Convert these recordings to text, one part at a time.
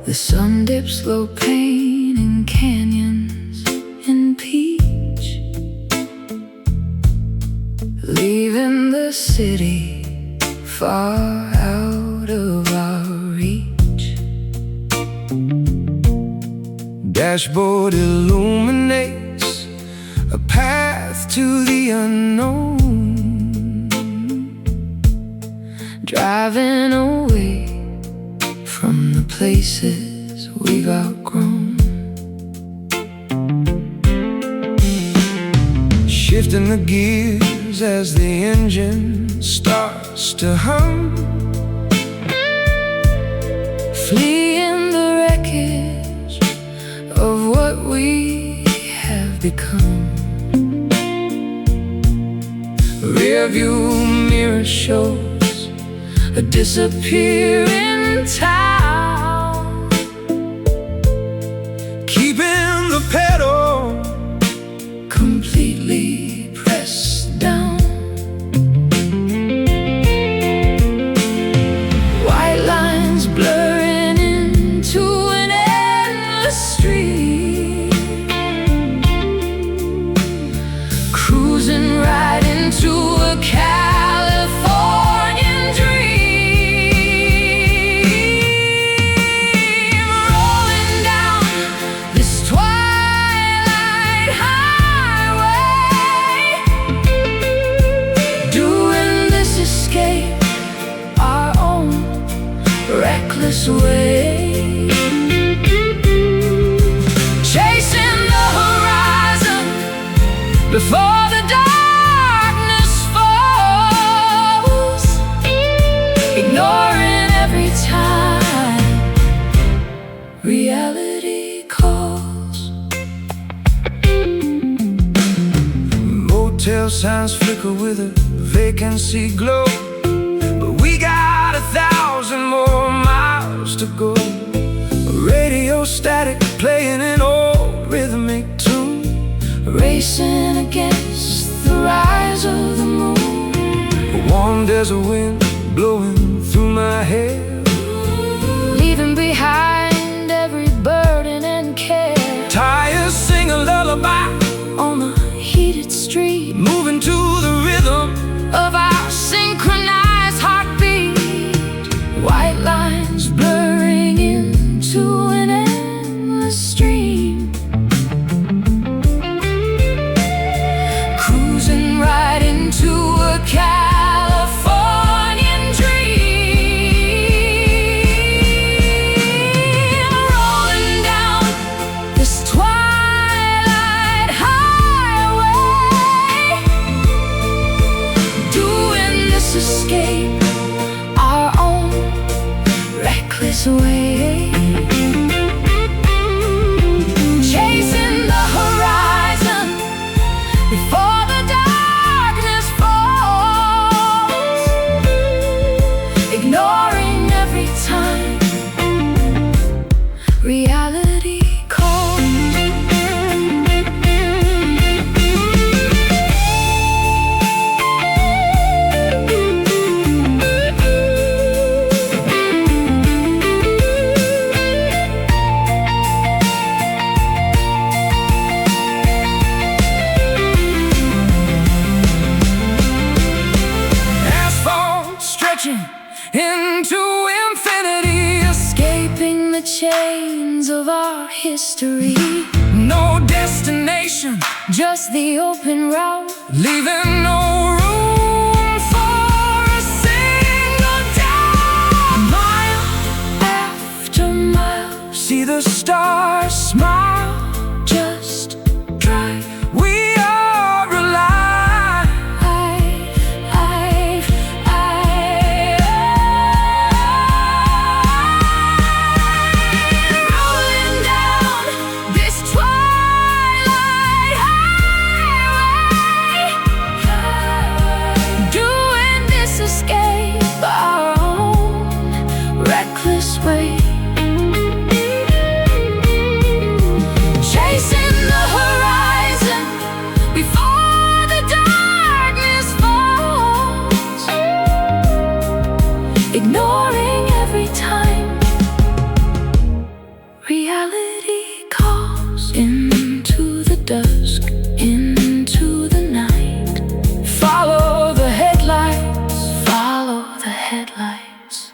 The sun dips low painting canyons in peach, leaving the city far out of our reach. Dashboard illuminates a path to the unknown, driving away from the places we've outgrown. shifting the gears as the engine starts to hum, fleeing the wreckage of what we have become. Rearview mirror shows a disappearing town, keeping the pedal completely pressed down. White lines blurring into an endless street, cruising right into a Californian dream, rolling down this twilight highway, doing this escape our own reckless way, chasing the horizon before the darkness falls, ignoring every time reality calls. motel signs flicker with a vacancy glow, but we got 1,000 more miles to go. Radio static playing an old rhythmic tune, Racing against the rise of the moon, a warm desert wind blowing through my hair, leaving behind every burden and care. tires sing a lullaby On the heated street moving to the rhythm of our synchronized heartbeat, white lines blurring into an endless stream, cruising right into a Californian dream, rolling down this twilight highway, doing this escape our own reckless way, chasing the horizon before the darkness falls, ignoring every time reality calls. asphalt stretching into infinity, Escaping the chains of our history, no destination, just the open route, leaving no room for a single doubt. mile after mile, See the stars smile, just reality calls into the dusk, into the night. Follow the headlights, Follow the headlights.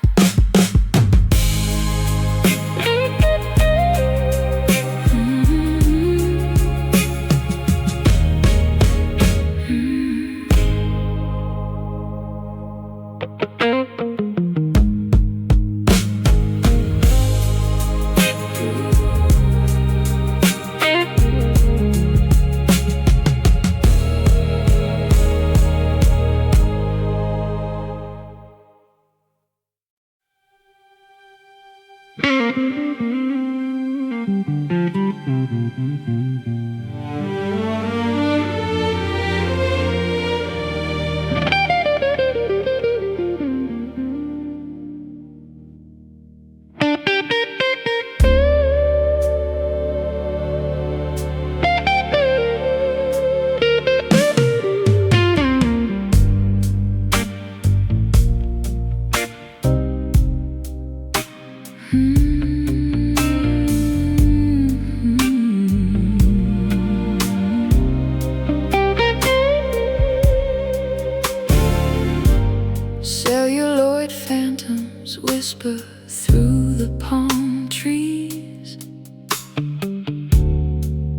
Celluloid phantoms whisper through the palm trees.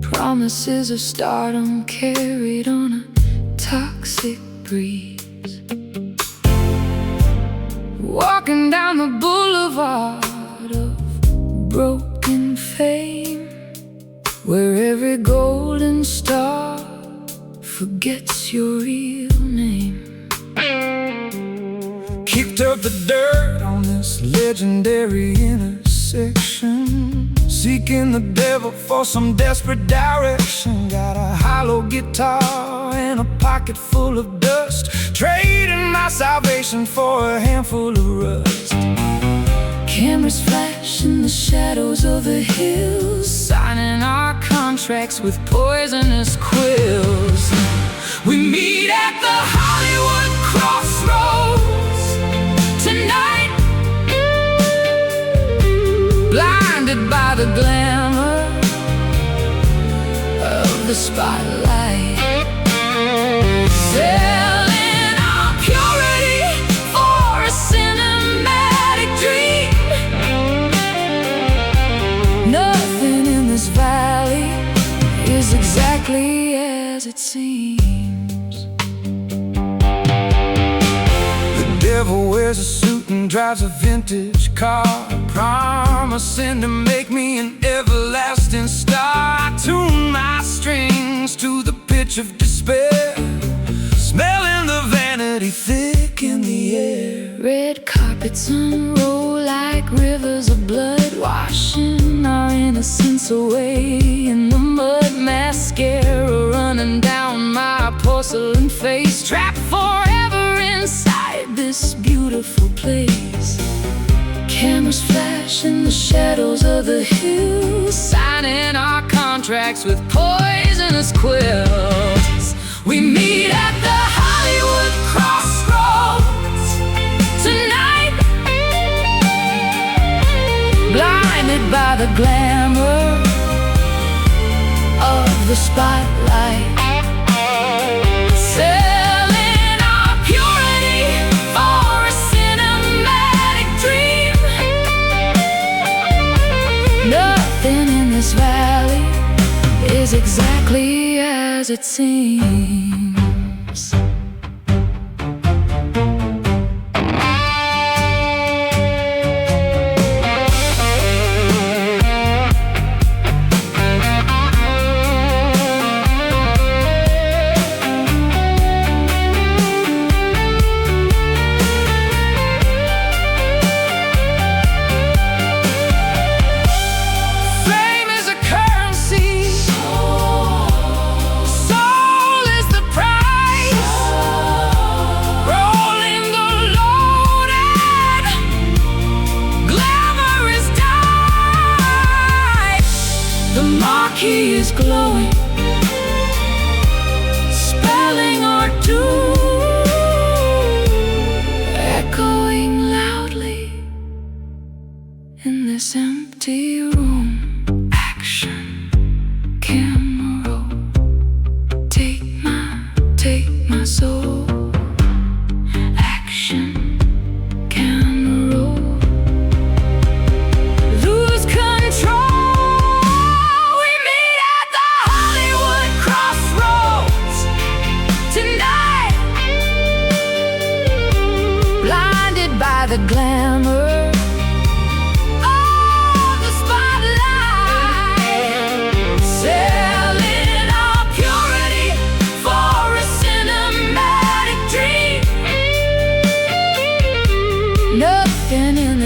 Promises of stardom carried on a toxic breeze. walking down the boulevard of broken fame, where every golden star forgets your real name. kicked up the dirt on this legendary intersection, seeking the devil for some desperate direction. Got a hollow guitar and a pocket full of dust, trading my salvation for a handful of rust. Cameras flash in the shadows of the hills, signing our contracts with poisonous quills. We meet at the Hollywood crossroads tonight, blinded by the glamour of the spotlight, selling our purity for a cinematic dream. Nothing in this valley is exactly as it seems. The devil wears a suit and drives a vintage car, promising to make me an everlasting star. I tune my strings to the pitch of despair, smelling the vanity thick in the air. Red carpets unroll like rivers of blood, washing our innocence away in the mud. Mascara running down my porcelain face, trapped forever inside this beautiful place. Cameras flash in the shadows of the hills, signing our contracts with poisonous quills. We meet at the Hollywood crossroads tonight, blinded by the glamour of the spotlight, selling our purity for a cinematic dream. Nothing in this valley is exactly as it seems. He is glowing, spelling our doom, echoing loudly in this empty room.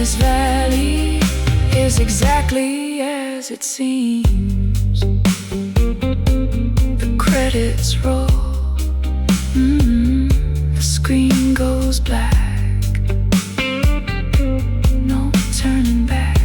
this valley is exactly as it seems. The credits roll, the screen goes black. No turning back.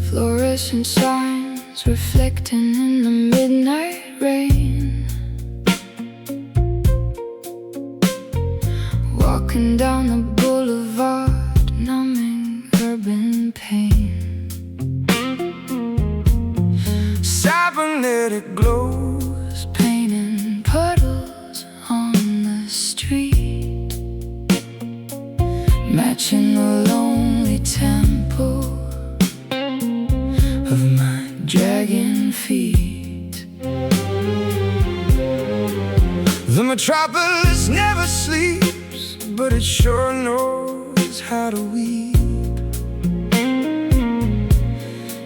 Fluorescent signs reflecting in the midnight rain. Walking down the boulevard, numbing urban pain. Cybernetic glows, Painting puddles on the street, matching the lonely tempo of my dragging feet. the metropolis never sleeps, but it sure knows how to weep.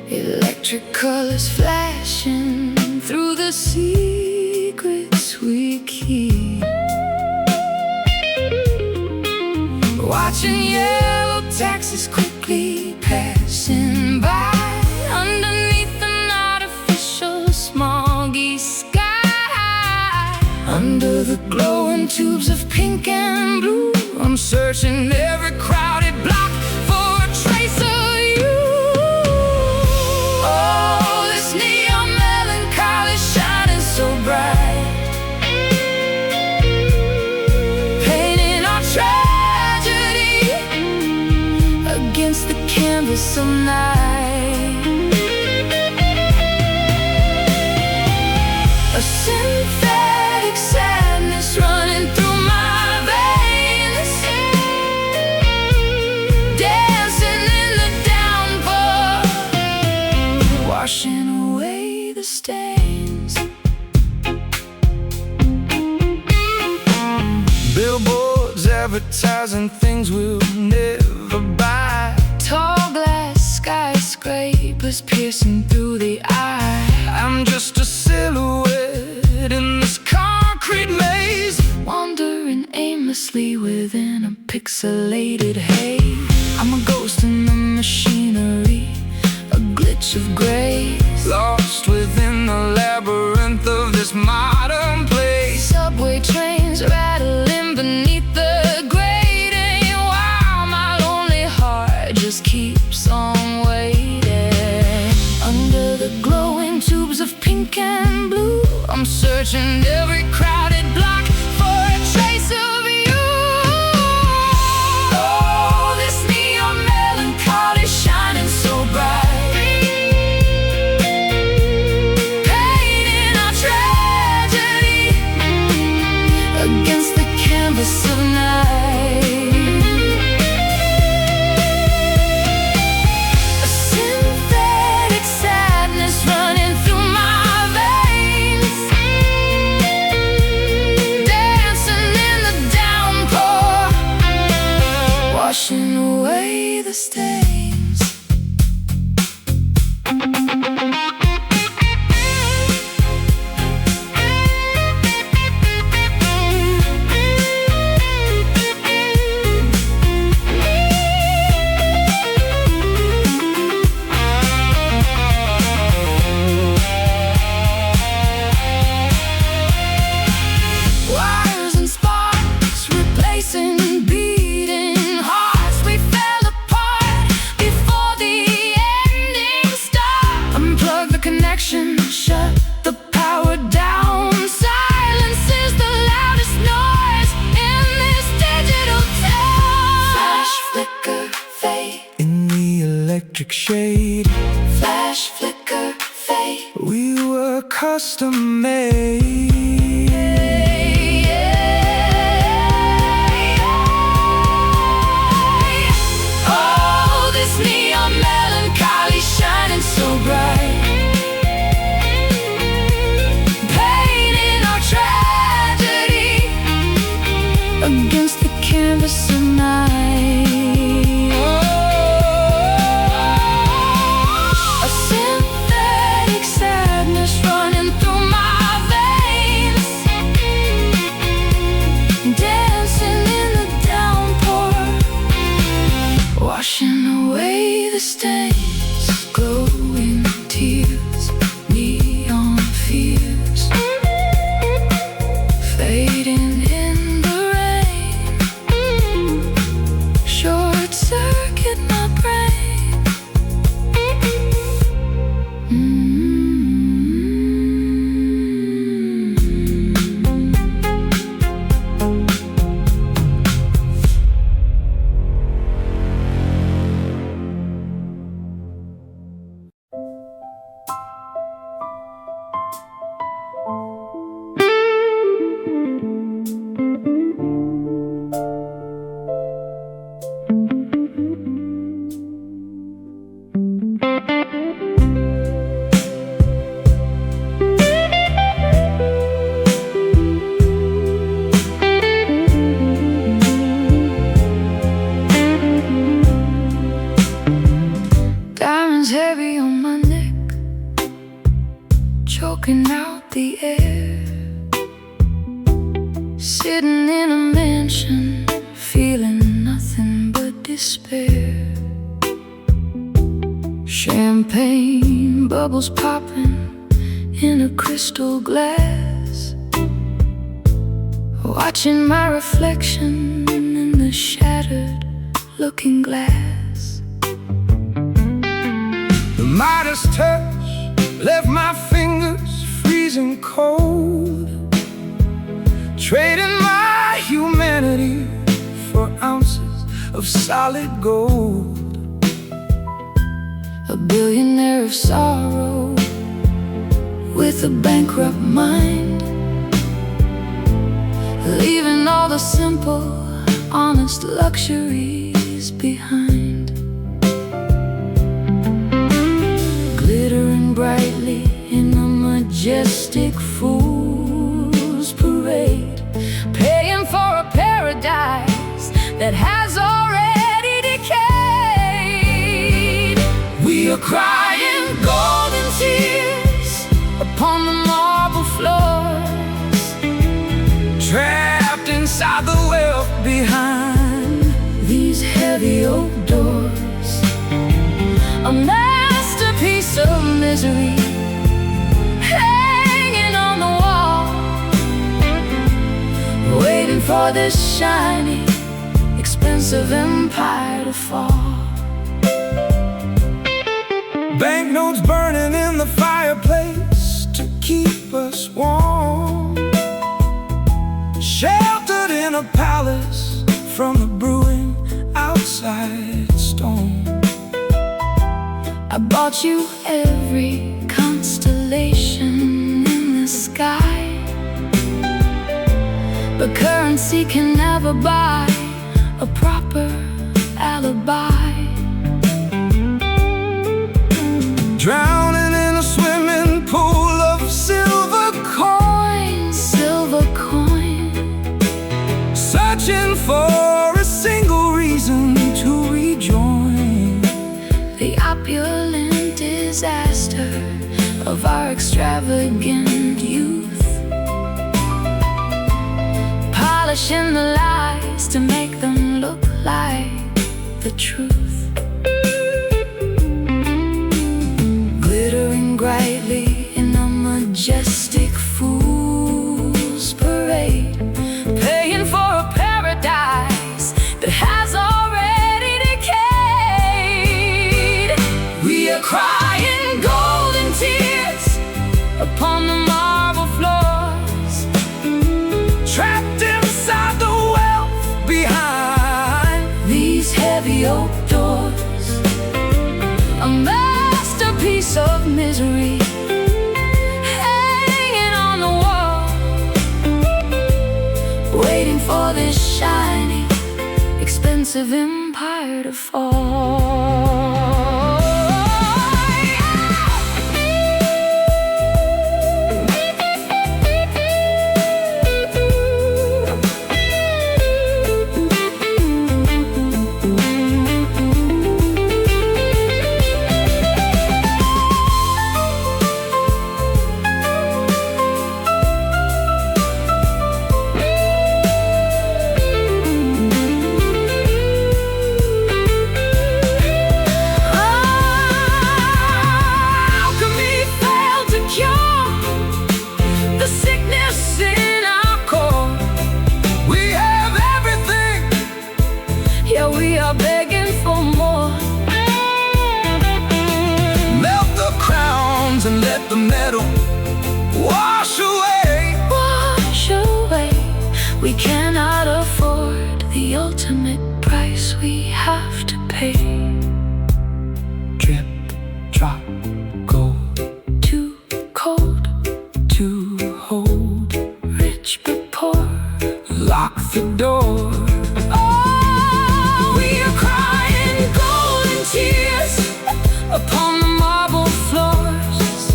Electric colors flashing through the secrets we keep. Watching yellow taxis quickly passing by underneath an artificial smoggy sky. Under the glowing tubes of pink and blue, I'm searching every crowded block for a trace of you. Oh, this neon melancholy shining so bright, painting our tragedy against the canvas of night. A synthetic sadness running through my veins, dancing in the downpour, washing away the stains. Billboards advertising things we'll never buy. Tall glass skyscrapers piercing through the eye. I'm just a silhouette in this concrete maze, Wandering aimlessly within a pixelated haze. I'm a ghost in the machinery, a glitch of grace, lost within the labyrinth of this modern place. subway trains rattling beneath the grating, while my lonely heart just keeps on waiting. Under the glowing tubes of pink and blue, I'm searching every crowded block for a trace of you. Oh, this neon melancholy shining so bright, painting our tragedy against the canvas of night. A synthetic sadness running through my veins, connection, shut the power down. Silence is the loudest noise in this digital town. Flash, flicker, fade in the electric shade. Flash, flicker, fade. We were custom made. Oh, this neon melancholy shining so bright, painting our tragedy against the canvas of night. A synthetic sadness running through my veins, dancing in the downpour, washing away the stains, glowing tears, neon fears, fading in the rain. Short circuit my brain. Diamonds heavy on my neck, choking out the air. Sitting in a mansion, feeling nothing but despair. Champagne bubbles popping in a crystal glass, watching my reflection in the shattered looking glass. The Midas touch left my fingers freezing cold, trading my humanity for ounces of solid gold. A billionaire of sorrow with a bankrupt mind, leaving all the simple, honest luxuries behind. Glittering brightly in a majestic fool's parade, paying for a paradise that has already decayed. We are crying golden tears upon the marble floors, Trapped inside the wealth behind these heavy oak doors. A masterpiece of misery hanging on the wall, waiting for this shiny, expensive empire to fall. banknotes burning in the fireplace to keep us warm, sheltered in a palace from the brewing outside storm. I bought you every constellation in the sky, but currency can never buy a proper alibi. Drowning in a swimming pool of silver coin, searching for a single reason to rejoin the opulent disaster of our extravagant youth, polishing the lies to make them look like the truth. Glittering brightly in a majestic fool's parade, paying for a paradise that has already decayed. We are crying golden tears upon the marble floors, trapped inside the wealth behind these heavy oak doors, a masterpiece of misery hanging on the wall, waiting for this shiny, expensive empire to fall. We are begging for more. Melt the crowns and let the metal wash away. Wash away. We cannot afford the ultimate price we have to pay. Drip, drop, gold. Too cold To hold, rich but poor. lock the door. Tears upon the marble floors,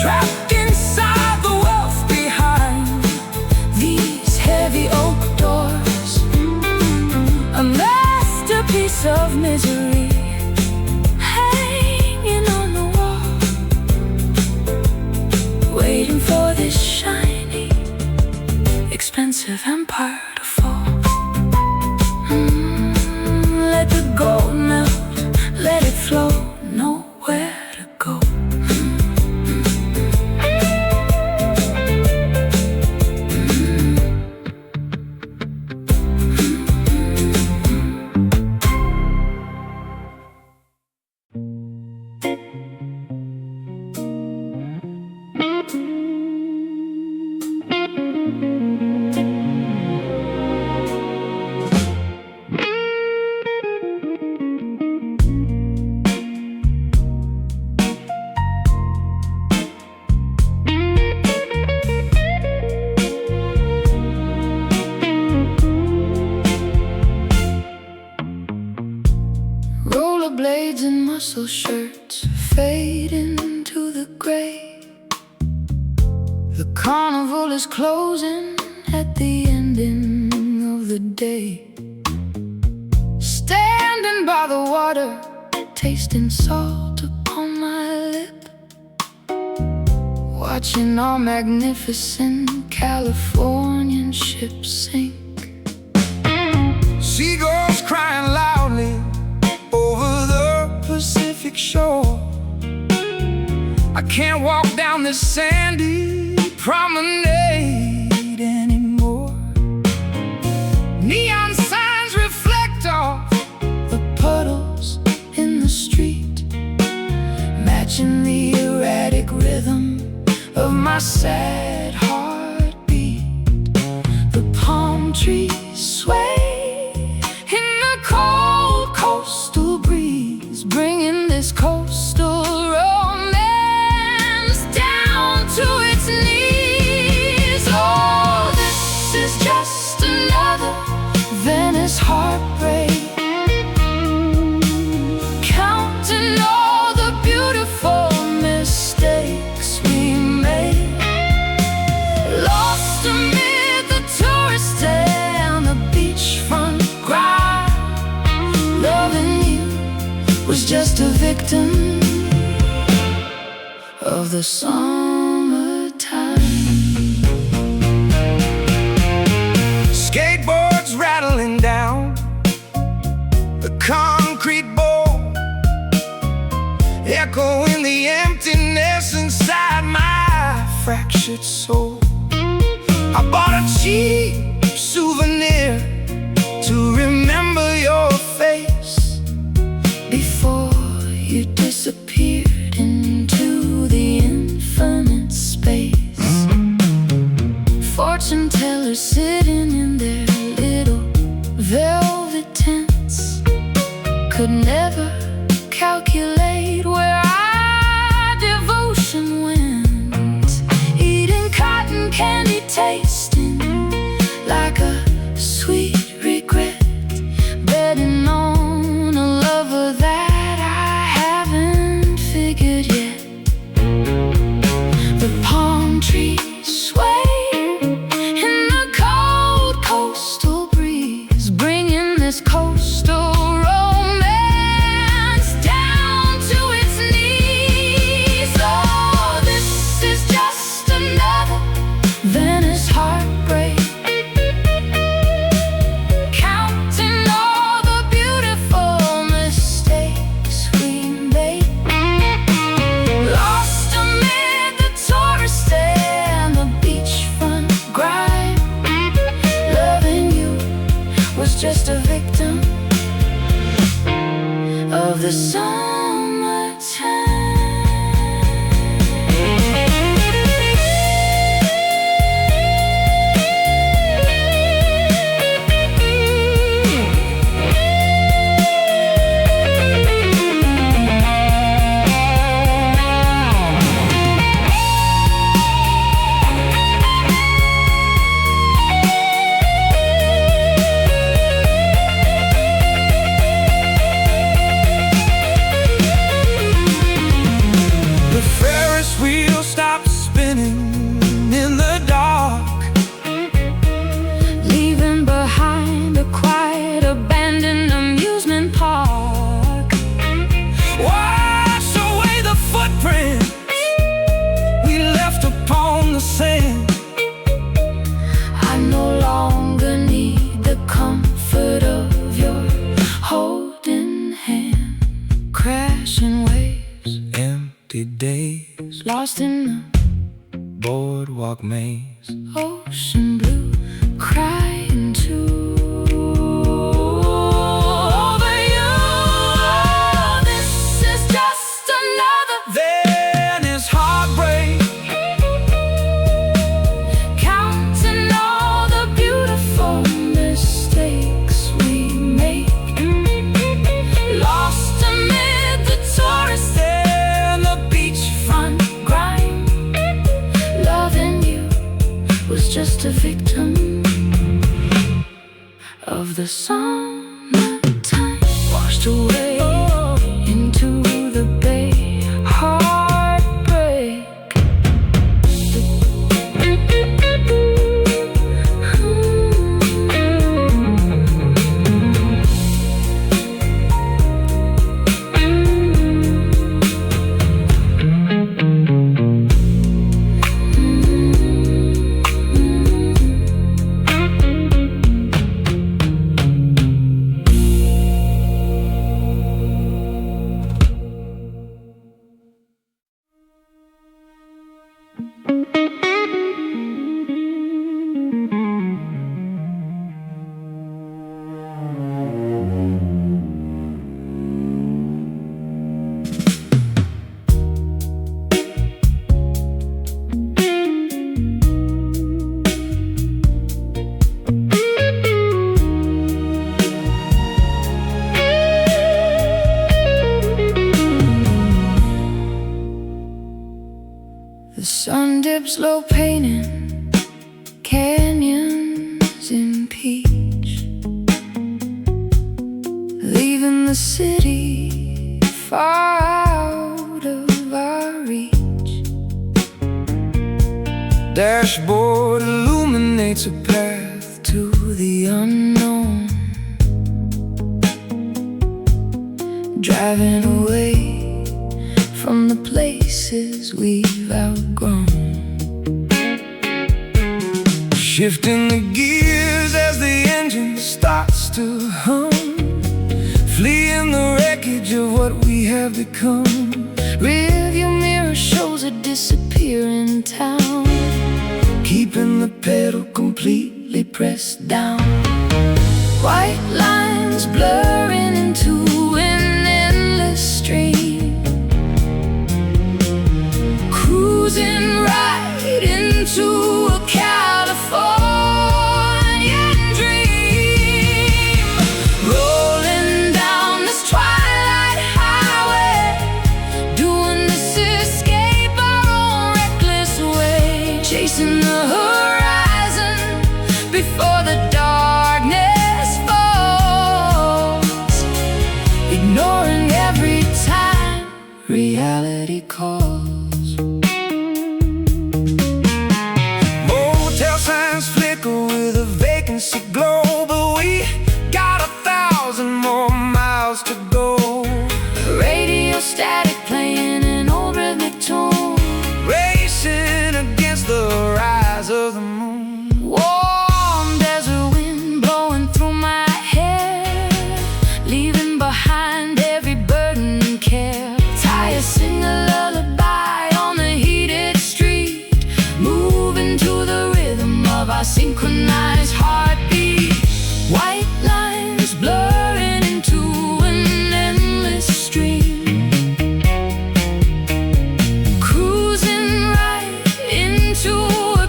Trapped inside the wealth behind these heavy oak doors, a masterpiece of misery hanging on the wall, waiting for this shiny, expensive empire to fall. Let the gold melt, let it flow, nowhere to go. Rollerblades and muscle shirts fade into the gray. The carnival is closing at the ending of the day. Standing by the water, tasting salt upon my lip, watching our magnificent Californian ships sink. Seagulls crying loudly over the Pacific shore. I can't walk down this sandy promenade anymore. Neon signs reflect off the puddles in the street, matching the erratic rhythm of my sad heartbeat. The palm trees sway in the cold coastal breeze, bringing this coastal romance down to its knees. Oh, this is just another Venice heartbreak, counting all the beautiful mistakes we made, lost amid the tourists and the beachfront grind. Loving you was just a victim of the summertime. Skateboards rattling down the concrete bowl, echoing the emptiness inside my fractured soul. I bought a cheap souvenir to remember your face before you disappeared into the infinite. last wheel stopped spinning in the dark, leaving behind a quiet, abandoned amusement park. Wash away the footprints we left upon the sand. I no longer need the comfort of your holding hand. Crashing waves, Empty days, lost in the boardwalk maze, ocean blue, crying too over you. This is just another then is heartbreak, counting all the beautiful mistakes we make, lost amid the tourists then the beachfront grime. Loving you was just a victim of the summertime, washed away into the bay. Heartbreak. The sun dips low, painting canyons in peach, leaving the city far out of our reach. dashboard illuminates a path to the unknown, driving away from the places we've outgrown. shifting the gears as the engine starts to hum, fleeing the wreckage of what we have become. Rearview mirror shows a disappearing town, Keeping the pedal completely pressed down. white lines blurring into an endless stream, cruising right into a Californian dream, rolling down this twilight highway, doing this escape our own reckless way, chasing the horizon before the darkness falls, ignoring every time reality calls. Motel signs flicker with a vacancy glow, but we got 1,000 more miles to go. Radio static playing an old rhythmic tune, Racing against the rise of the moon. warm desert wind blowing through my hair, leaving behind every burden and care. Tires sing a lullaby on the heated street, moving to the rhythm of our synchronized heartbeat. White lines blurring into an endless stream, cruising right into a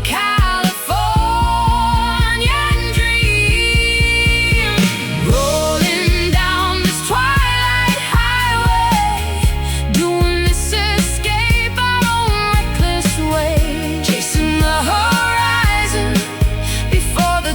Californian dream, rolling down this twilight highway, doing this escape our own reckless way, chasing the horizon before the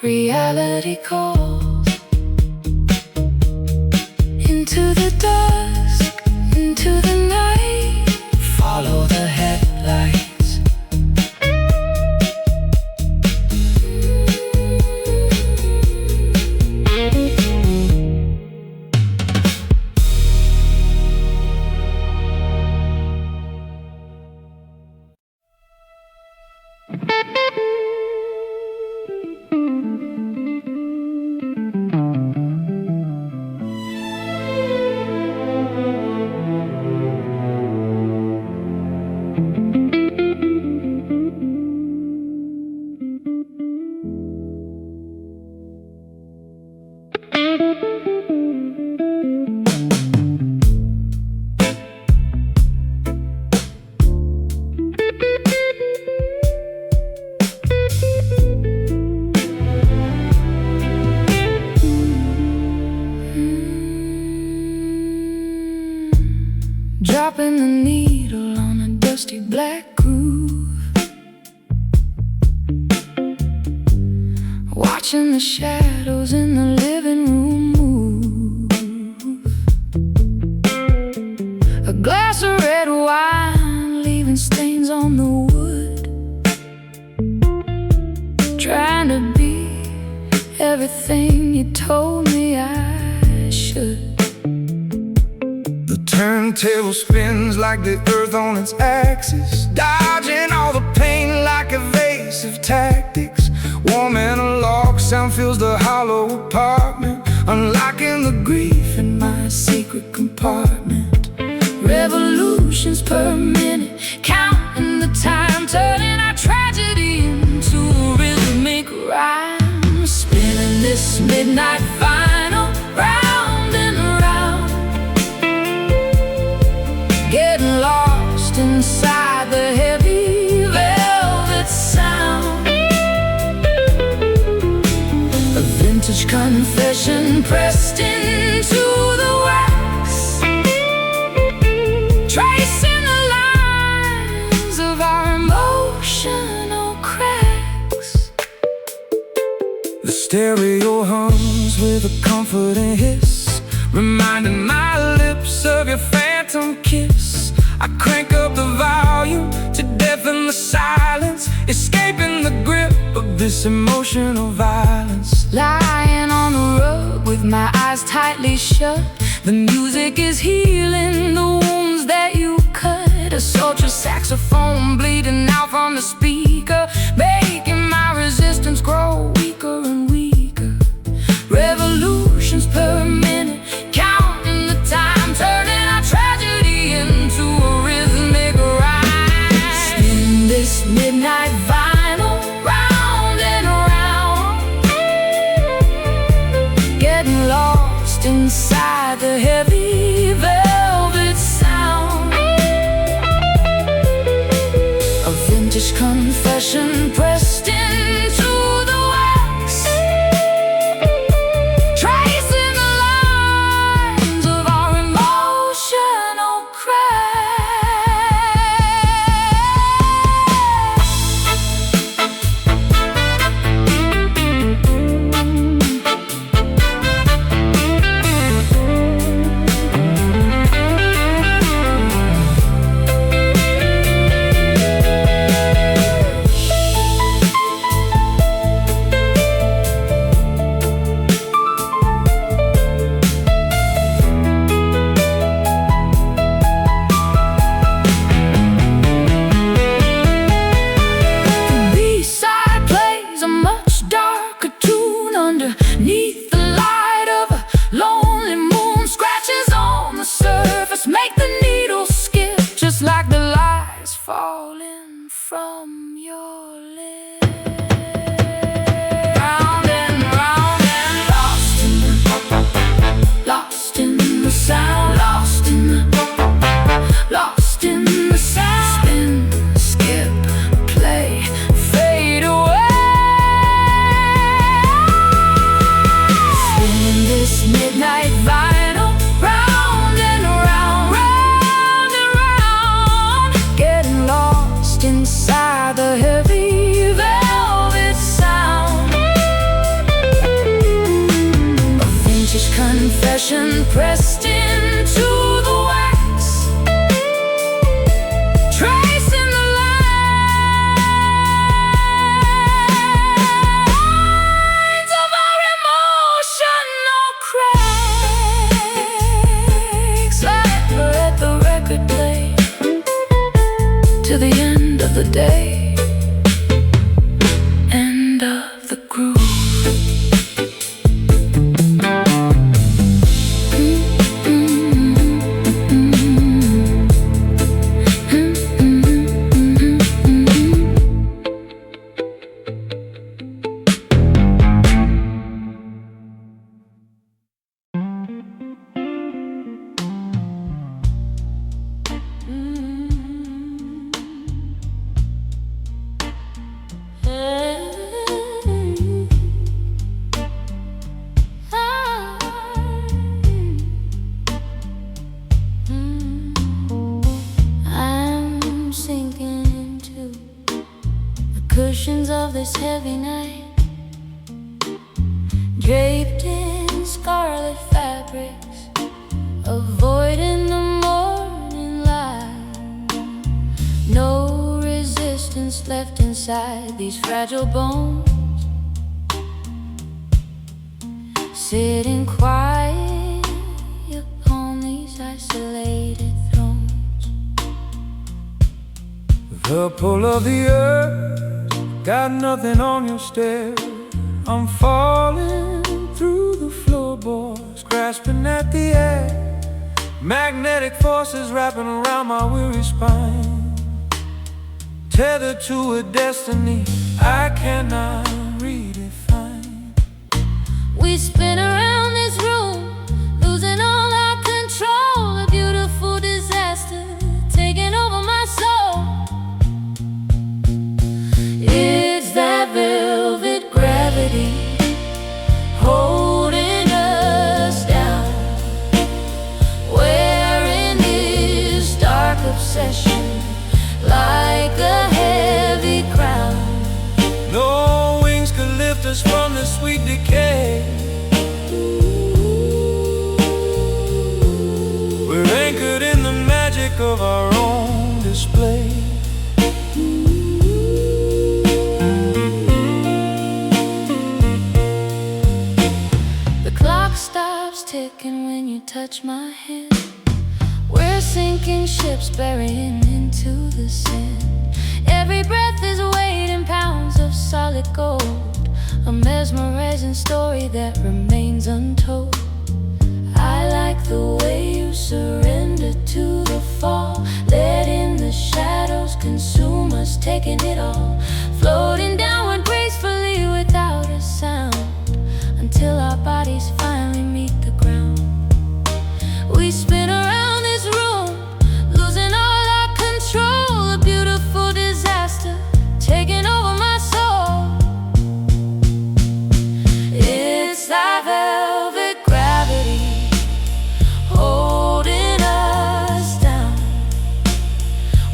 reality calls. Into the dusk, into the night, follow the headlights. Dropping the needle on a dusty black groove, watching the shadows in the living room move. A glass of red wine leaving stains on the wood, trying to be everything you told me I should. Turntable spins like the earth on its axis, dodging all the pain like evasive tactics. Warm analog sound fills the hollow apartment, unlocking the grief in my secret compartment. Revolutions per minute, counting the time, turning our tragedy into a rhythmic rhyme. Spinning this midnight vinyl round and around, getting lost inside the heavy velvet sound. A vintage confession pressed into the wax, tracing the lines of our emotional cracks. The stereo hums with a comforting hiss, reminding my lips of your phantom kiss. I crank up the volume to deafen the silence, escaping the grip of this emotional violence. Lying on the rug with my eyes tightly shut, the music is healing the wounds that you cut. A sultry saxophone bleeding out from the speaker, making my resistance grow weaker and weaker. Revolutions per minute, counting the time, turning our tragedy into a rhythmic rhyme. Spin this midnight vinyl round and around, getting lost inside the heavy velvet sound. A vintage confession pressed into the wax, tracing the lines of our emotional cracks. Underneath the light of a lonely moon, scratches on the surface make the needle skip, just like the lies falling from your lips. Round and round and lost in the sound, lost in the sound. Spin, skip, play, fade away. This midnight vinyl round and around, round and round, getting lost inside the heavy velvet sound. cushion pressed into the wax, tracing the lines of our emotional cracks. Like we're at the record play to the end of the day, end of the groove. I'm sinking into the cushions of this heavy night, draped in scarlet fabrics, avoiding the morning light. No resistance left inside these fragile bones, sitting quiet upon these isolated thrones. The pull of the earth, got nothing on your stare. I'm falling through the floorboards, grasping at the air. Magnetic forces wrapping around my weary spine, tethered to a destiny I cannot redefine. We spin around this room, losing all our control. A beautiful disaster taking over my soul. It's that velvet gravity holding us down. We're in this dark obsession, like a heavy crown. No wings could lift us from the sweet decay. We're anchored in the magic of our own display. The clock stops ticking when you touch my hand. We're sinking ships, burying into the sand. Every breath is weighed in pounds of solid gold, a mesmerizing story that remains untold. I like the way you surrender to the fall, letting the shadows consume us, taking it all, floating downward gracefully without a sound, until our bodies finally meet the ground. We spin around this room, losing all our control. A beautiful disaster taking over my soul. It's that velvet gravity holding us down.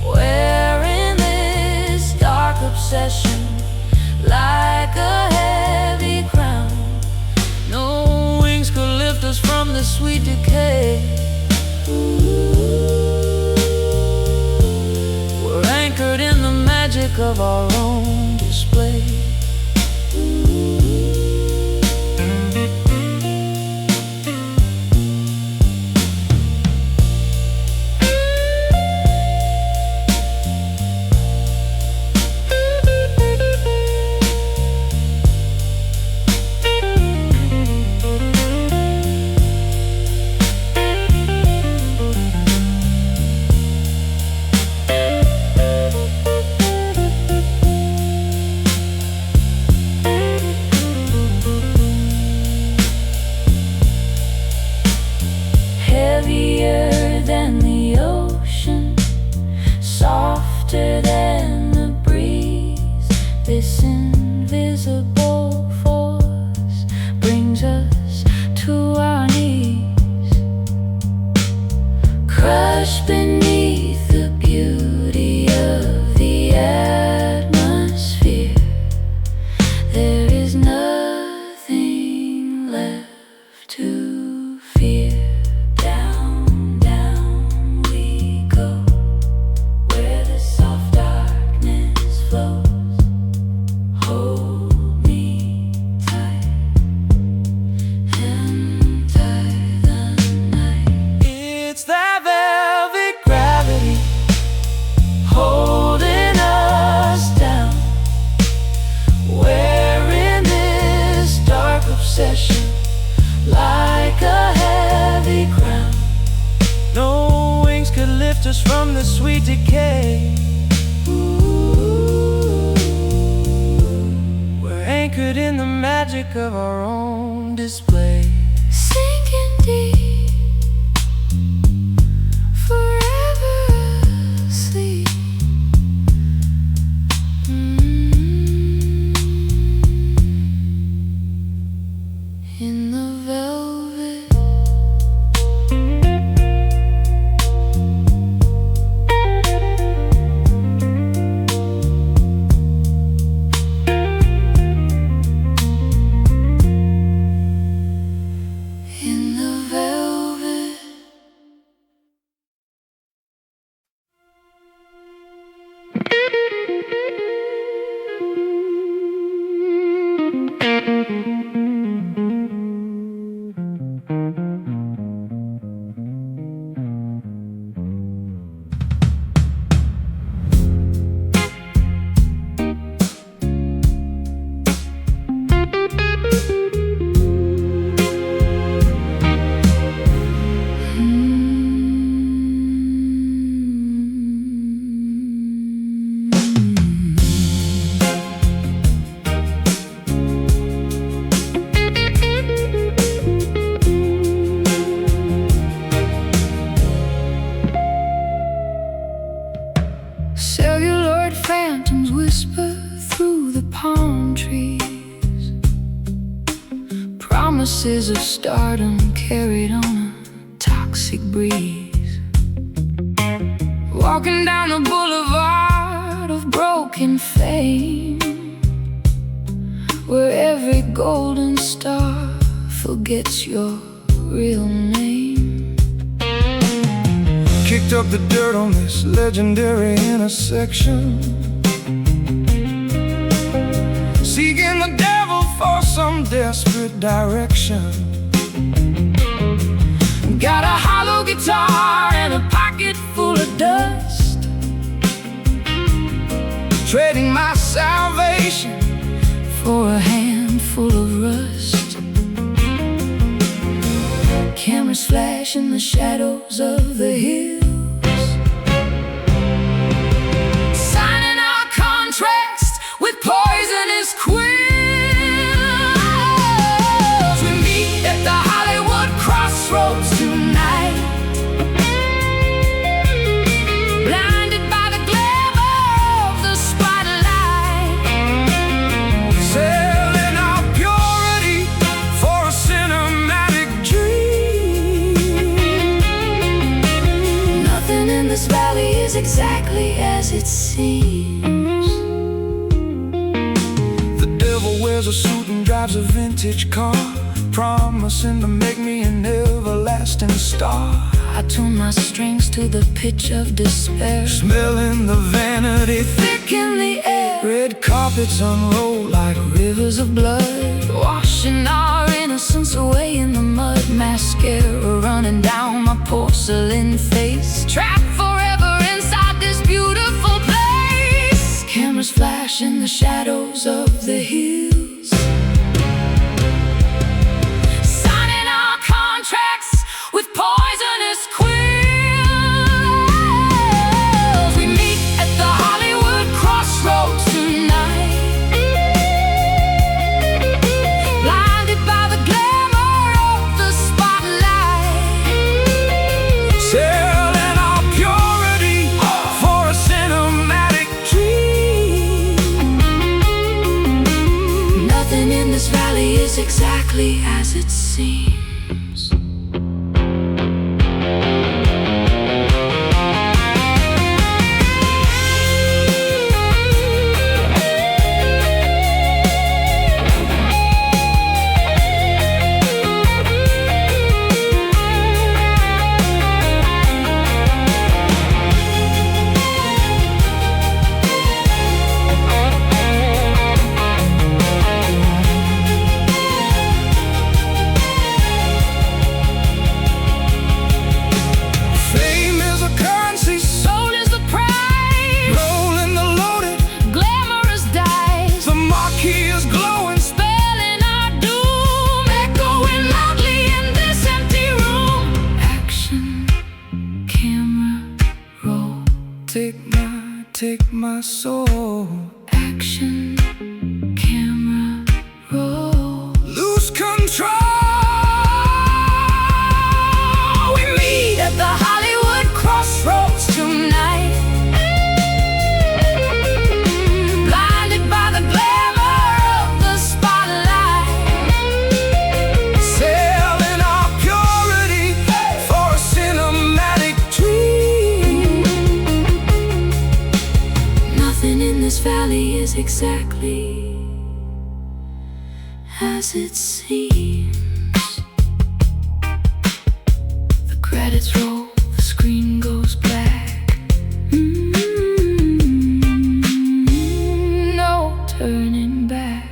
We're in this dark obsession, like a heavy crown. No wings could lift us from the sweet decay. We're anchored in the magic of our own display. Heavier than the ocean, softer than the breeze. This invisible force brings us to our knees, crushed beneath the beauty of the atmosphere. There is nothing left to fear. us from the sweet decay. We're anchored in the magic of our own display. Sinking deep, forever asleep. In the velvet. In the velvet. Celluloid phantoms whisper through the palm trees. Promises of stardom carried on a toxic breeze. Walking down the boulevard of broken fame, where every golden star forgets your real name. Kicked up the dirt on this legendary intersection, seeking the devil for some desperate direction. Got a hollow guitar and a pocket full of dust, Trading my salvation for a handful of rust. Cameras flash in the shadows of the hills, signing our contracts with poisonous quills. We meet at the Hollywood crossroads tonight, blinded by the glamour of the spotlight, selling our purity for a cinematic dream. Nothing in this valley is exactly as it seems. The devil wears a suit and drives a vintage car, promising to make me an everlasting star. I tune my strings to the pitch of despair, Smelling the vanity thick in the air. red carpets unroll like Rivers of blood, washing our innocence away in the mud. Mascara running down my porcelain face, trapped forever inside this beautiful place. Cameras flash in the shadows of the hills, signing our contracts with poisonous quills. We meet at the Hollywood crossroads tonight, blinded by the glamour of the spotlight, selling our purity for a cinematic dream. Nothing in this valley is exactly as it seems. my soul. Action, camera, roll. Lose control. We meet at the Hollywood crossroads tonight, blinded by the glamour of the spotlight, Selling our purity for a cinematic dream. Nothing in this valley is exactly as it seems. The credits roll, the screen goes black. No turning back.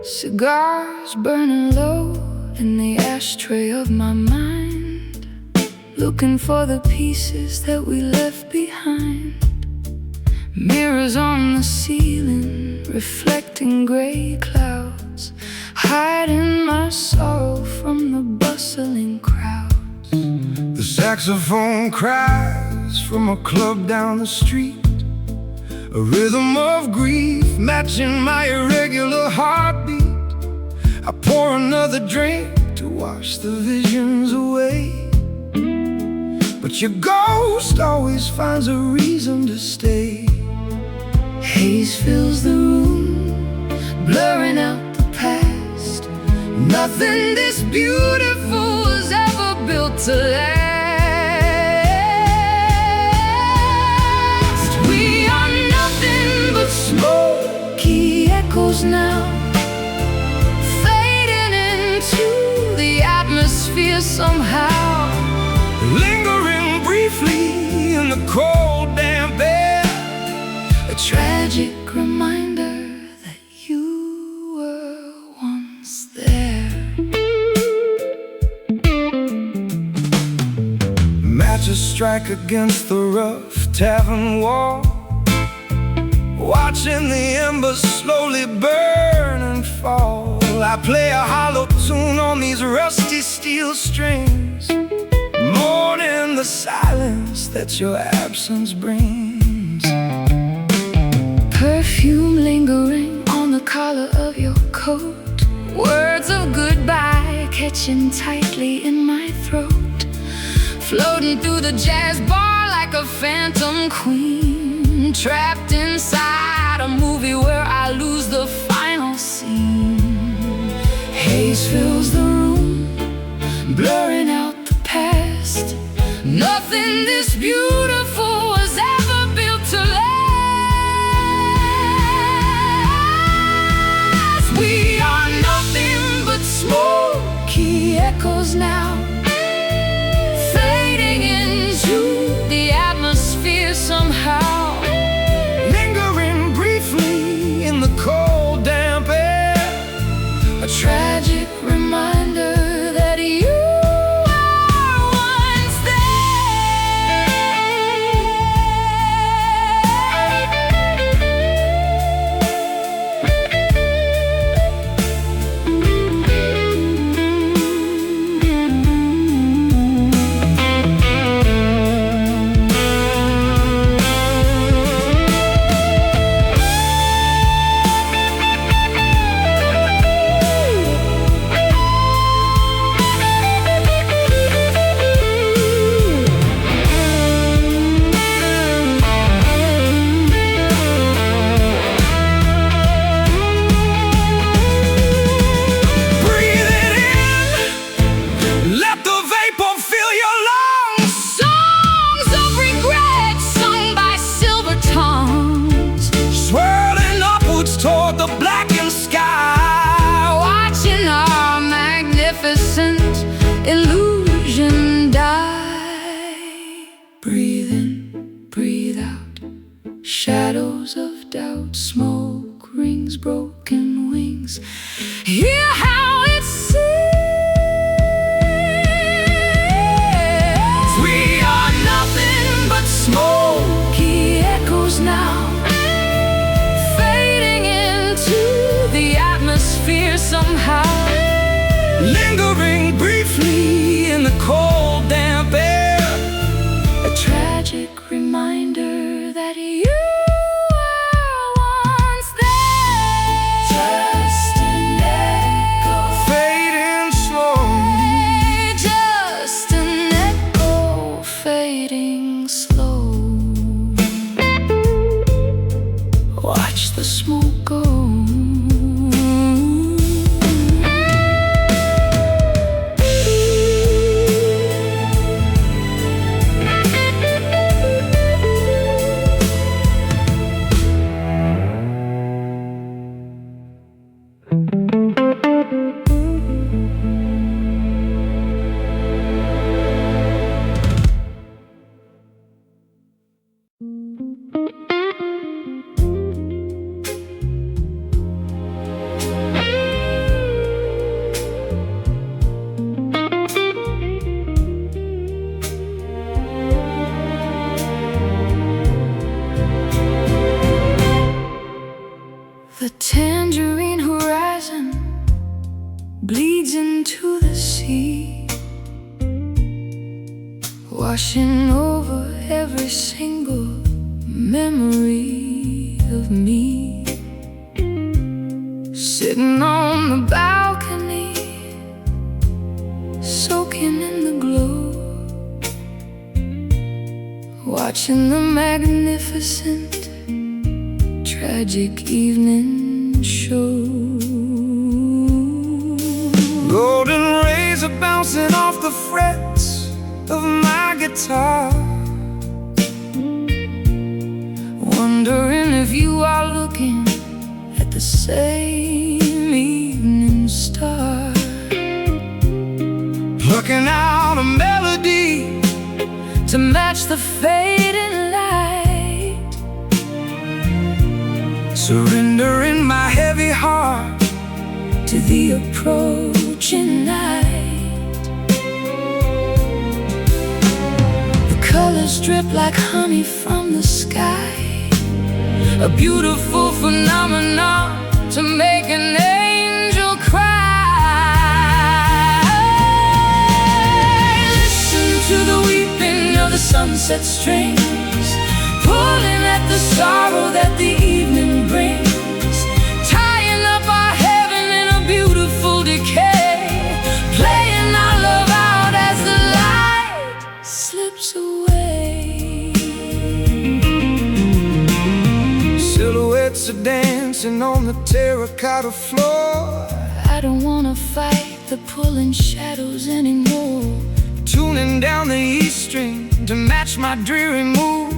Cigars burning low in the ashtray of my mind, looking for the pieces that we left behind. Mirrors on the ceiling, reflecting gray clouds, hiding my sorrow from the bustling crowds. The saxophone cries from a club down the street, a rhythm of grief matching my irregular heartbeat. I pour another drink to wash the visions away, but your ghost always finds a reason to stay. Haze fills the room, blurring out the past. Nothing this beautiful was ever built to last. We are nothing but smoky echoes now, somehow, lingering briefly in the cold, damp air. A tragic reminder that you were once there. Matches strike against the rough tavern wall, watching the embers slowly burn and fall. I play a hollow tune on these rusty steel strings, mourning the silence that your absence brings. Perfume lingering on the collar of your coat, words of goodbye catching tightly in my throat, floating through the jazz bar like a phantom queen, trapped inside a movie where I lose the final scene. Haze fills the room, blurring out the past. Nothing this beautiful was ever built to last. We are nothing but smoky echoes now, fading into the atmosphere somehow, lingering briefly in the cold, damp air. A tragic reminder that you were once there. shadows of doubt. Smoke rings, broken wings. Hear how it sings. We are nothing but smoky echoes now, fading into the atmosphere somehow, lingering briefly in the cold, damp air. a tragic reminder that you were once there. Just an echo, Fading slowly. just an echo, fading slow. Watch the smoke go. The tangerine horizon bleeds into the sea, washing over every single memory of me. Sitting on the balcony, soaking in the glow, watching the magnificent tragic evening show. Golden rays are bouncing off the frets of my guitar, Wondering if you are looking at the same evening star, plucking out a melody to match the fading light, surrendering my heavy heart to the approaching night. The colors drip like honey from the sky, a beautiful phenomenon to make an angel cry. Listen to the weeping of the sunset strings, pulling at the sorrow that the evening brings, tying up our heaven in a beautiful decay, playing our love out as the light slips away. Silhouettes are dancing on the terracotta floor. I don't wanna fight the pulling shadows anymore, Tuning down the E string to match my dreary mood,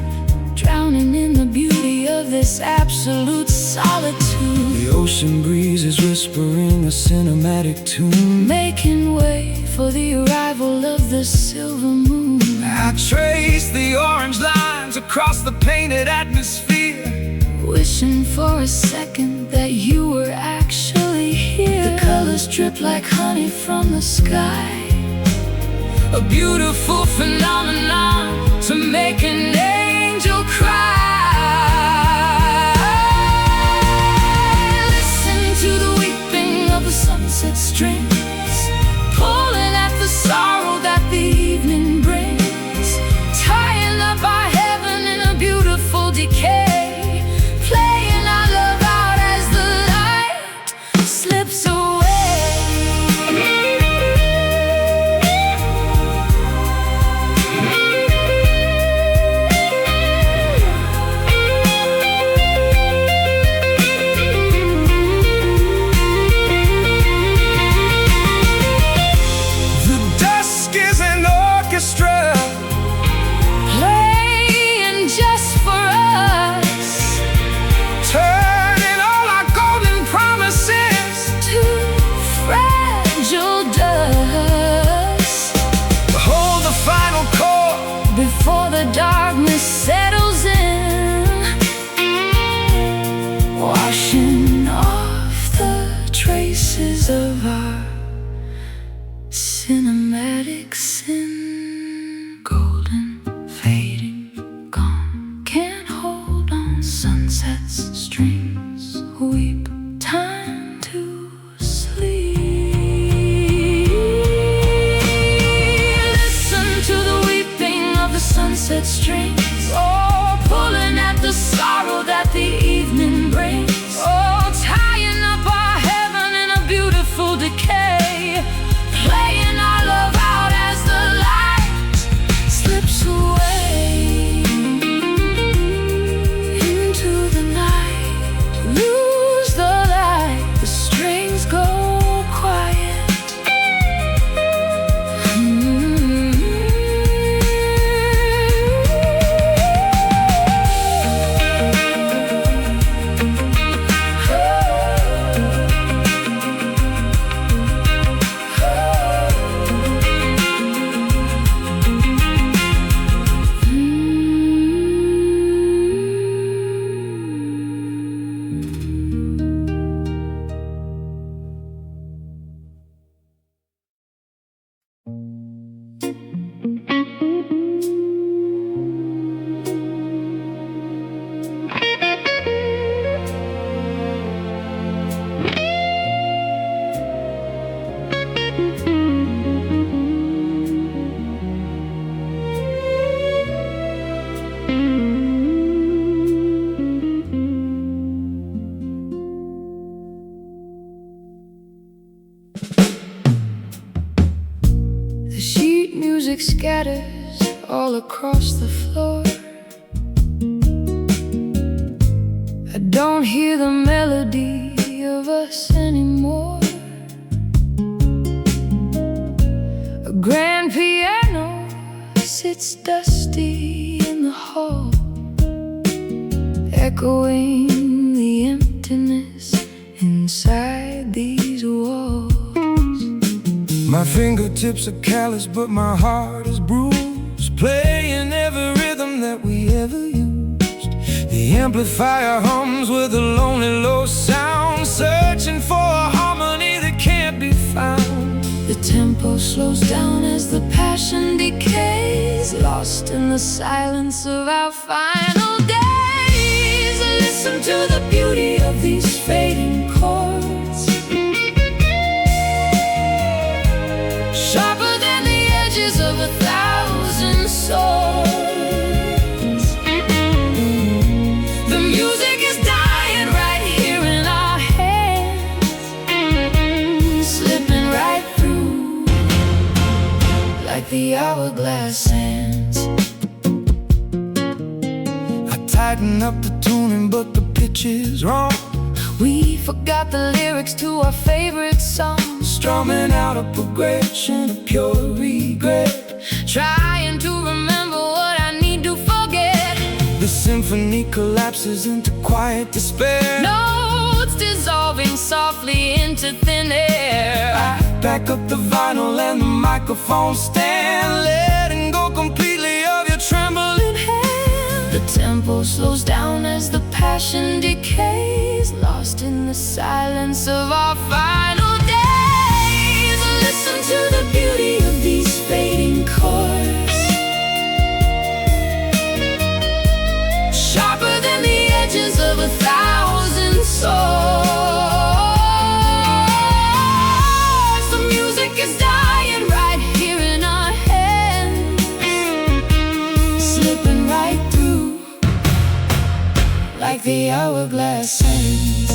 drowning in the beauty of this absolute solitude. the ocean breeze is whispering a cinematic tune, Making way for the arrival of the silver moon. I trace the orange lines across the painted atmosphere, Wishing for a second that you were actually here. The colors drip like honey from the sky, a beautiful phenomenon to make an angel cry. Listen to the weeping of the sunset strings, pulling at the sorrow that the evening brings, tying up our heaven in a beautiful decay, playing our love out as the light slips away. The sheet music scatters all across the floor. I don't hear the melody of us anymore. A grand piano sits dusty in the hall, echoing the emptiness inside these walls. My fingertips are callous, but my heart is bruised, playing every rhythm that we ever used. The amplifier hums with a lonely low sound, searching for a harmony that can't be found. The tempo slows down as the passion decays, lost in the silence of our final days. Listen to the beauty of these fading chords, sharper than the edges of 1,000 swords. The music is dying right here in our hands, slipping right through like the hourglass hands. I tighten up the tuning, but the pitch is wrong. We forgot the lyrics to our favorite song, Strumming out a progression of pure regret, trying to remember what I need to forget. The symphony collapses into quiet despair, Notes dissolving softly into thin air. I back up the vinyl and the microphone stand, letting go completely of your trembling hand. The tempo slows down as the passion decays, lost in the silence of our final days. Listen to the beauty of these fading chords, sharper than the edges of 1,000 swords. The music is dying right here in our hands, slipping right through like the hourglass hands.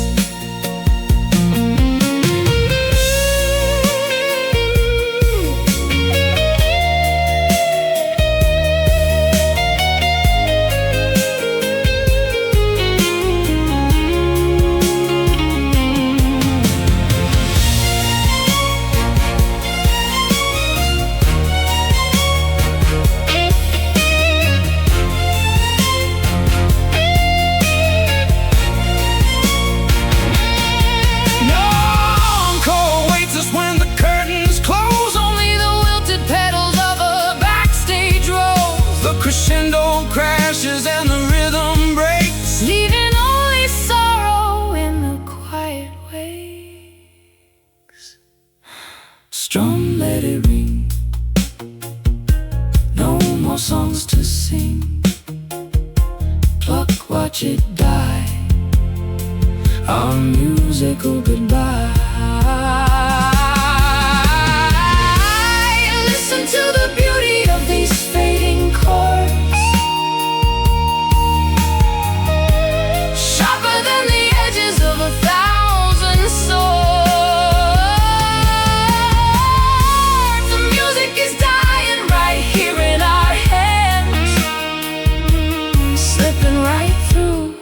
Crescendo crashes and the rhythm breaks, leaving only sorrow in the quiet wakes. Strum, let it ring, no more songs to sing. Pluck, watch it die, our musical goodbye. Listen to the beauty of these fading chords, sharper than the edges of 1,000 swords. The music is dying right here in our hands, slipping right through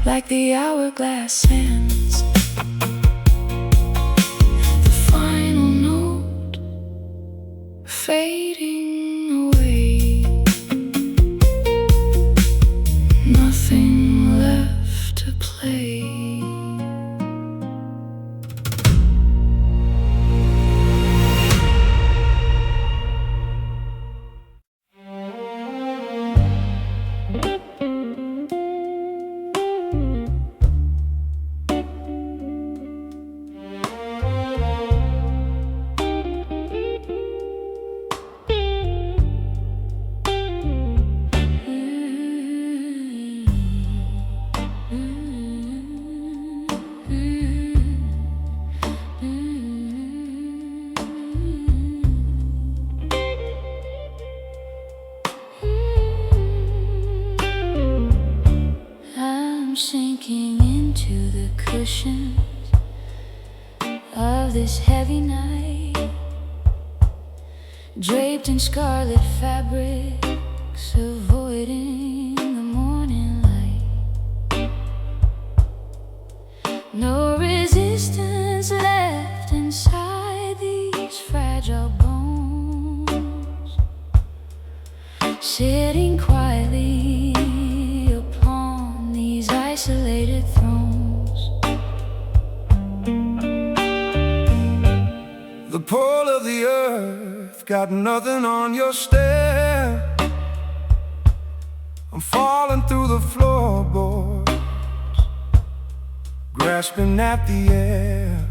like the hourglass hands. The final note fading away, nothing left to play. I'm sinking into the cushions of this heavy night, draped in scarlet fabrics, avoiding the morning light. No resistance left inside these fragile bones, sitting quietly upon these isolated thrones. The pole of the earth got nothing on your stare. I'm falling through the floorboards, grasping at the air.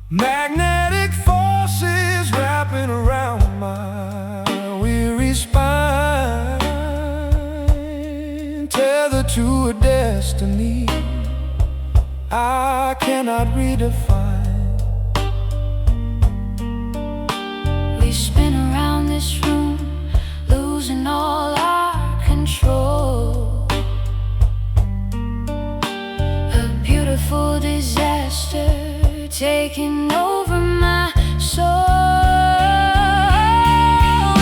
Magnetic forces wrapping around my weary spine, tethered to a destiny I cannot redefine. We spin around this room, losing all our control. A beautiful disaster taking over my soul.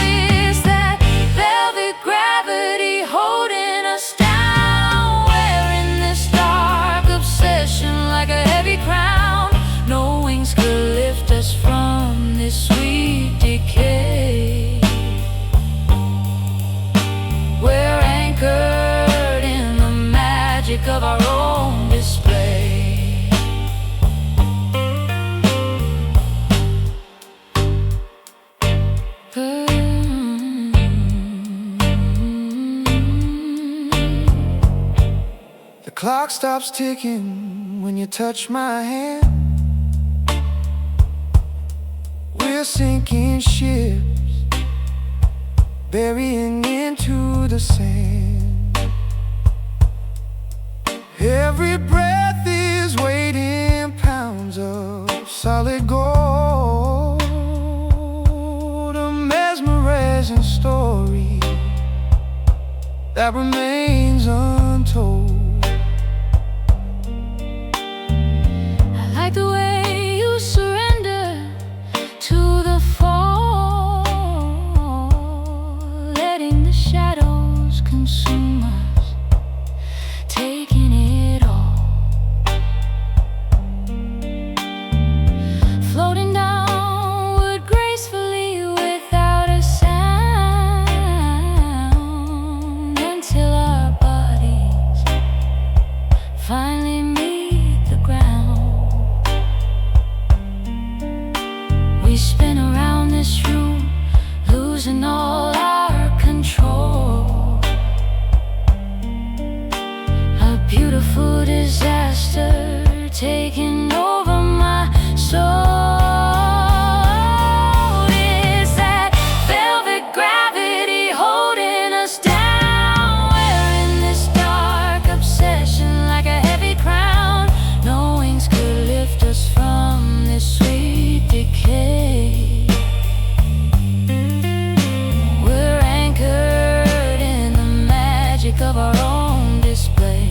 Is that velvet gravity holding us down? We're in this dark obsession like a heavy crown. No wings could lift us from this sweet decay. We're anchored in the magic of our own display. The clock stops ticking when you touch my hand. We're sinking ships, burying into the sand. Every breath is weighing pounds of solid gold, a mesmerizing story that remains untold. I like the way you surrender to the fall, letting the shadows consume us, taking it all, floating downward gracefully without a sound, until our bodies finally meet the ground. We spin around this room, losing all our control. A beautiful disaster taking over my soul. Is that velvet gravity holding us down? We're in this dark obsession like a heavy crown. No wings could lift us from this sweet decay. We're anchored in the magic of our own display.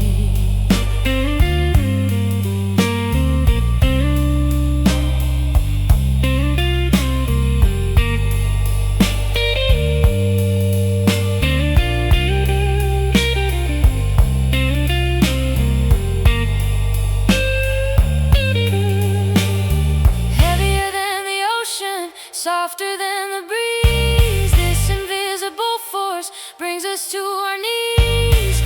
Heavier than the ocean, softer than the breeze, this invisible force brings us to our knees.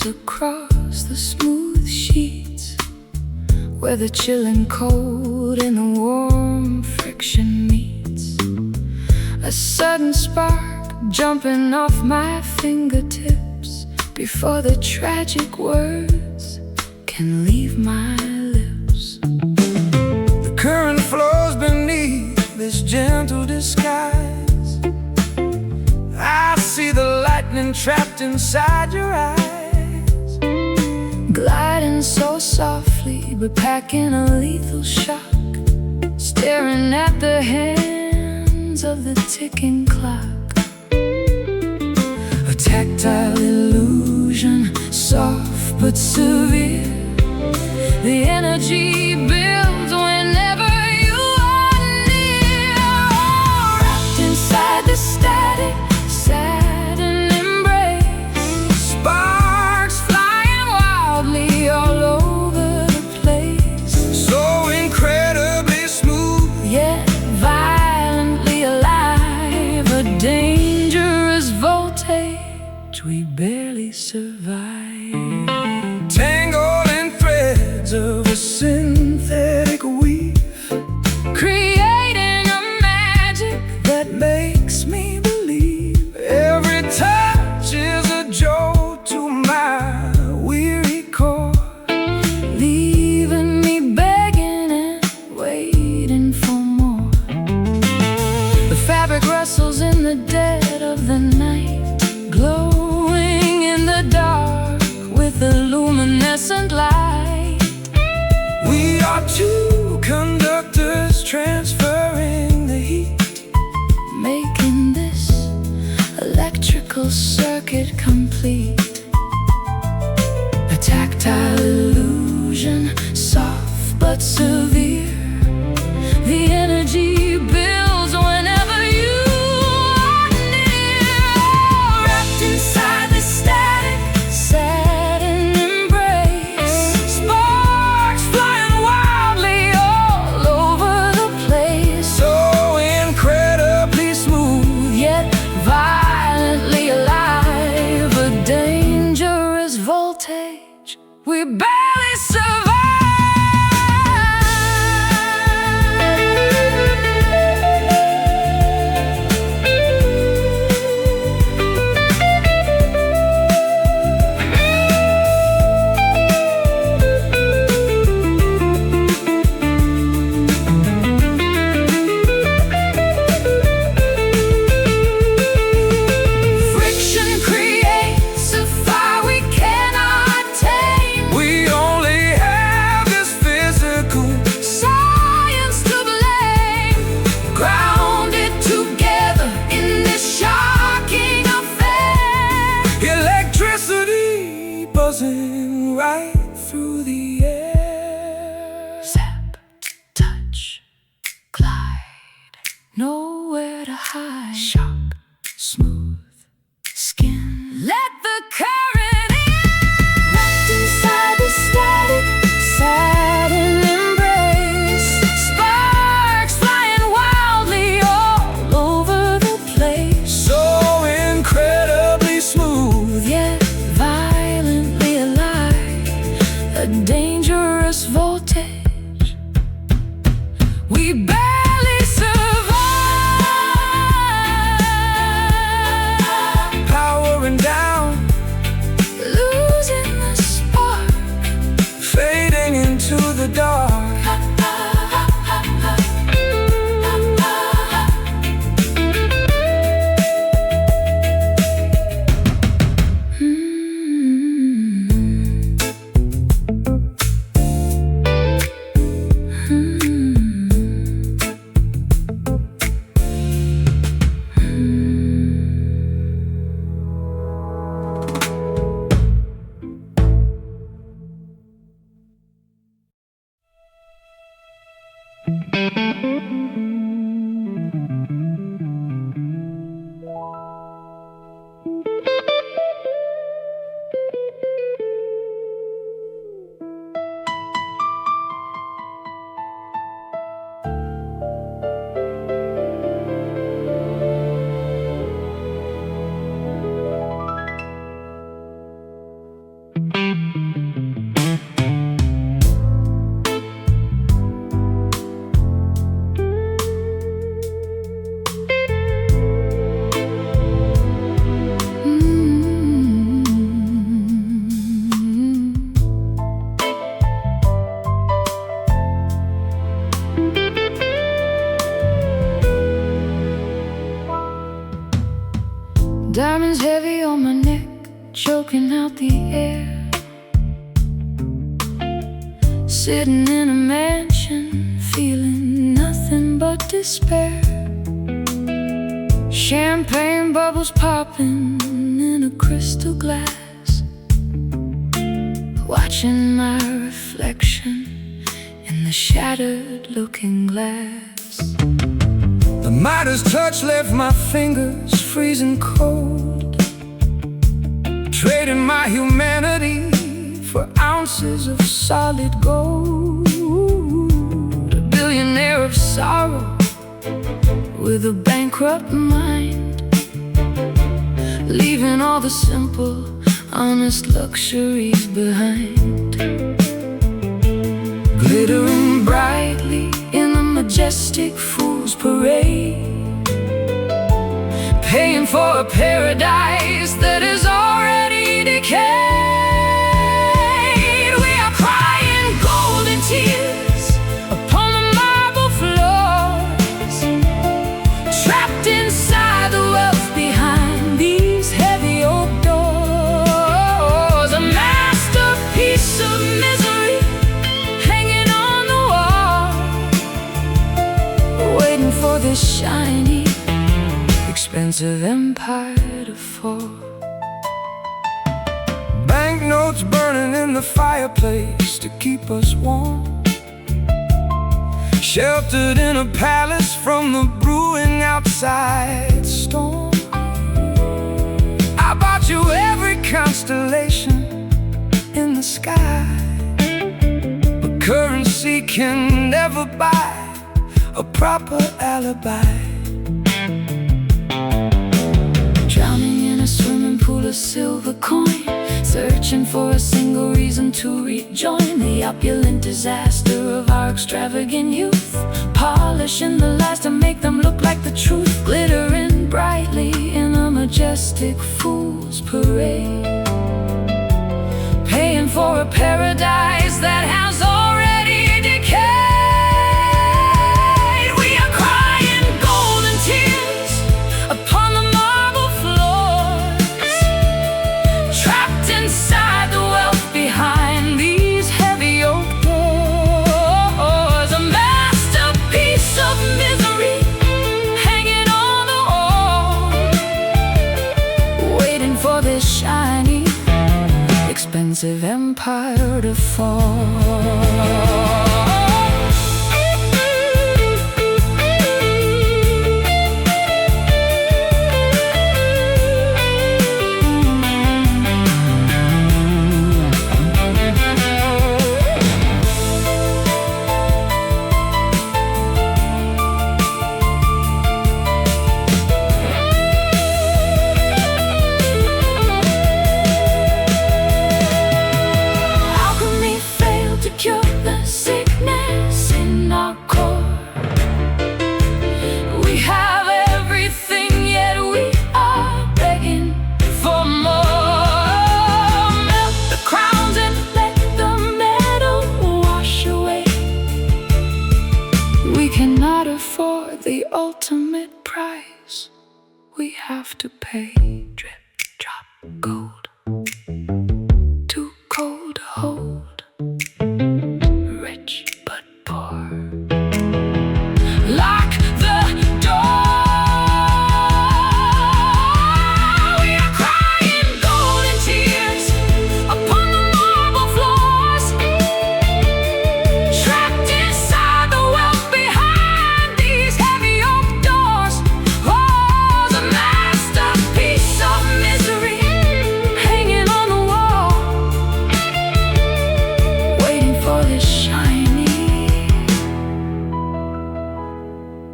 Across the smooth sheets, where the chill and cold and the warm friction meets. A sudden spark jumping off my fingertips before the tragic words can leave my lips. The current flows beneath this gentle disguise. I see the lightning trapped inside your eyes, gliding so softly, but packing a lethal shock, staring at the hands of the ticking clock. A tactile illusion, soft but severe. The energy builds whenever you are near. Oh, wrapped inside the static, sad and embrace. Sparks flying wildly all over the place. So incredibly smooth, yet violently alive. A dangerous voltage we barely survive. Tangled in threads of a synthetic weave, creating a magic that makes me believe. Every touch is a jolt to my weary core, leaving me begging and waiting for more. The fabric rustles in the dead of the night, glowing in the dark with a luminescent light. We are two conductors transferring the heat, making this electrical circuit complete. A tactile illusion, soft but severe. The energy builds whenever you are near. Wrapped inside the static, sad and embrace. sparks flying wildly All over the place, so incredibly smooth, yet violently alive. A dangerous voltage we barely survive. Friction creates a fire we cannot tame. we only have this physical Science to blame, grounded together in this shocking affair. electricity buzzing right through the air. Zap, touch, glide, nowhere to hide. Sharp, smooth skin, let the current in. Wrapped inside the static, sad and embrace. Sparks flying wildly all over the place, So incredibly smooth, yet violently alive. A dangerous voltage we barely survive. Diamonds heavy on my neck, choking out the air. Sitting in a mansion, feeling nothing but despair. Champagne bubbles popping in a crystal glass, watching my reflection in the shattered looking glass. The Midas touch left my fingers freezing cold, trading my humanity for ounces of solid gold. A billionaire of sorrow with a bankrupt mind, leaving all the simple, honest luxuries behind. Glittering brightly in the majestic fool's parade, paying for a paradise that is already decayed. We are crying golden tears upon the marble floors, trapped inside the wealth behind these heavy oak doors. A masterpiece of misery hanging on the wall, waiting for this shiny, expensive empire to fall. Banknotes burning in the fireplace to keep us warm, sheltered in a palace from the brewing outside storm. I bought you every constellation in the sky, but currency can never buy a proper alibi. Drowning in a swimming pool of silver coin, searching for a single reason to rejoin the opulent disaster of our extravagant youth, polishing the lies to make them look like the truth, glittering brightly in a majestic fool's parade, paying for a paradise that has already decayed. We are crying golden tears upon the marble floors, trapped inside the wealth behind these heavy oak doors. A masterpiece of misery hanging on the wall, waiting for this shiny, expensive empire to fall. Cure the sickness in our core. We have everything, yet we are begging for more. Melt the crowns and let the metal wash away. We cannot afford the ultimate price we have to pay. Drip, drop, gold, too cold to hold, but poor. Lock the door. We are crying golden tears upon the marble floors, trapped inside the wealth behind these heavy oak doors. Oh, the masterpiece of misery hanging on the wall, waiting for this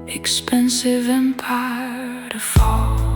expensive empire to fall.